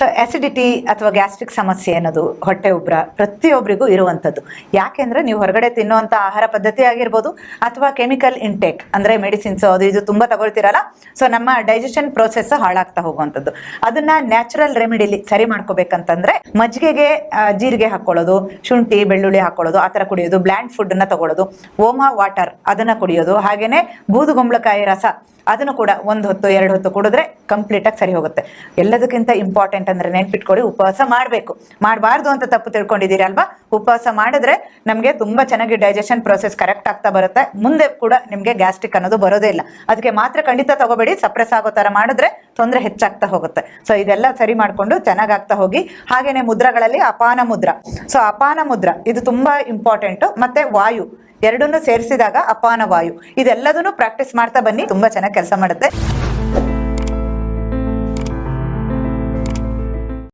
So acidity ಅಥವಾ gastric ಸಮಸ್ಯೆ ಅನ್ನೋದು ಹೊಟ್ಟೆ ಉಬ್ರ ಪ್ರತಿಯೊಬ್ಬರಿಗೂ ಇರುವಂಥದ್ದು. ಯಾಕೆಂದ್ರೆ ನೀವು ಹೊರಗಡೆ ತಿನ್ನುವಂಥ ಆಹಾರ ಪದ್ಧತಿ ಆಗಿರ್ಬೋದು ಅಥವಾ ಕೆಮಿಕಲ್ ಇಂಟೇಕ್ ಅಂದರೆ ಮೆಡಿಸಿನ್ಸ್ ಅದು ಇದು ತುಂಬ ತಗೊಳ್ತಿರಲ್ಲ, ಸೊ ನಮ್ಮ ಡೈಜೆಷನ್ ಪ್ರೋಸೆಸ್ ಹಾಳಾಗ್ತಾ ಹೋಗುವಂಥದ್ದು. ಅದನ್ನ ನ್ಯಾಚುರಲ್ ರೆಮಿಡಿಲಿ ಸರಿ ಮಾಡ್ಕೋಬೇಕಂತಂದ್ರೆ ಮಜ್ಜಿಗೆಗೆ ಜೀರಿಗೆ ಹಾಕೊಳ್ಳೋದು, ಶುಂಠಿ ಬೆಳ್ಳುಳ್ಳಿ ಹಾಕೊಳ್ಳೋದು, ಆ ಥರ ಕುಡಿಯೋದು, ಬ್ಲ್ಯಾಂಡ್ ಫುಡ್ ಅನ್ನ ತಗೊಳ್ಳೋದು, ಓಮಾ ವಾಟರ್ ಅದನ್ನ ಕುಡಿಯೋದು, ಹಾಗೇನೆ ಬೂದುಗುಂಬಳಕಾಯಿ ರಸ ಅದನ್ನು ಕೂಡ 1 ಹೊತ್ತು 2 ಹೊತ್ತು ಕುಡಿದ್ರೆ ಕಂಪ್ಲೀಟ್ ಆಗಿ ಸರಿ ಹೋಗುತ್ತೆ. ಎಲ್ಲದಕ್ಕಿಂತ ಇಂಪಾರ್ಟೆಂಟ್ ಅಂದ್ರೆ ನೆನ್ಪಿಟ್ಕೊಳ್ಳಿ, ಉಪವಾಸ ಮಾಡಬೇಕು. ಮಾಡಬಾರ್ದು ಅಂತ ತಪ್ಪು ತಿಳ್ಕೊಂಡಿದ್ದೀರಿ ಅಲ್ವಾ? ಉಪವಾಸ ಮಾಡಿದ್ರೆ ನಮಗೆ ತುಂಬಾ ಚೆನ್ನಾಗಿ ಡೈಜೆಷನ್ ಪ್ರೋಸೆಸ್ ಕರೆಕ್ಟ್ ಆಗ್ತಾ ಬರುತ್ತೆ. ಮುಂದೆ ಕೂಡ ನಿಮ್ಗೆ ಗ್ಯಾಸ್ಟ್ರಿಕ್ ಅನ್ನೋದು ಬರೋದೇ ಇಲ್ಲ. ಅದಕ್ಕೆ ಮಾತ್ರ ಖಂಡಿತ ತಗೋಬೇಡಿ. ಸಪ್ರೆಸ್ ಆಗೋ ತರ ಮಾಡಿದ್ರೆ ತೊಂದರೆ ಹೆಚ್ಚಾಗ್ತಾ ಹೋಗುತ್ತೆ. ಸೊ ಇದೆಲ್ಲ ಸರಿ ಮಾಡ್ಕೊಂಡು ಚೆನ್ನಾಗಾಗ್ತಾ ಹೋಗಿ. ಹಾಗೇನೆ ಮುದ್ರಗಳಲ್ಲಿ ಅಪಾನ ಮುದ್ರ. ಸೊ ಅಪಾನ ಮುದ್ರ ಇದು ತುಂಬಾ ಇಂಪಾರ್ಟೆಂಟ್. ಮತ್ತೆ ವಾಯು ಎರಡನ್ನೂ ಸೇರಿಸಿದಾಗ ಅಪಾನ ವಾಯು, ಇದೆಲ್ಲದನ್ನು ಪ್ರಾಕ್ಟೀಸ್ ಮಾಡ್ತಾ ಬನ್ನಿ, ತುಂಬಾ ಚೆನ್ನಾಗಿ ಕೆಲಸ ಮಾಡುತ್ತೆ.